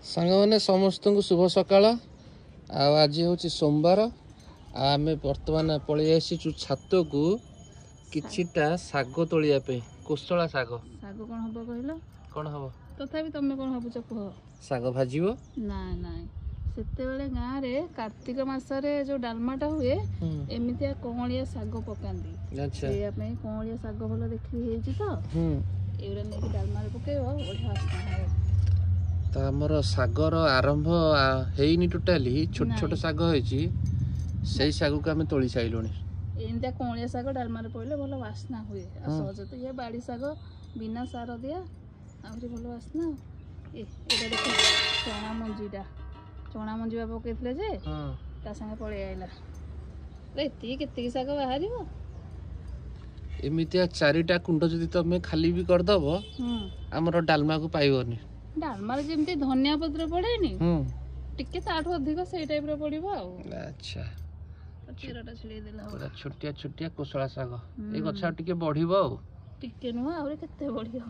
सांग समस्त को शुभ सकाळ आज हूँ सोमवार आम बर्तमान पलि आसीचु छात को किछिटा शाग तोलिया कोशला शाग शाग कौन हम कहल कौन हम तथापि तुम कौन भावुच कह शाग भाजिबो ना ना सेतेबेले गाँव रे कार्तिक मासरे जो डालमाटा हुए एमितिया कौलिया शाग पकांदी अच्छा कौलिया शाग भल देखी तो एवरा नहीं डालमा पकेब बढ़िया आसना है तो आमर शागर आरंभ हेनी टोटाली छोट छोट शाग होइची से शाग को आम तोली साइलुनी एमितिया कौलिया शाग डालमा पड़े भल वासना हुए सहज तो ये बाड़ी शाग बिना सार दिया आहरी भल वासना एटा देख चना मंजी बा पकईले जे ता संगे पड़े आइला एति केतिकी शाग बाहर एमितिया चारिटा कुंड जदि तमे खाली भी करदब आमर डालमा को पाइबनी डालमा जेमती धनिया पत्र पड़ेनी टिके ताठू अधिक से टाइप रो पड़िबो आ अच्छा चेरटा छिले देला पूरा छोटिया छोटिया कोसला शाग ए गछा टिके बढ़िबो टिके नुआ आउरे केते बढ़िया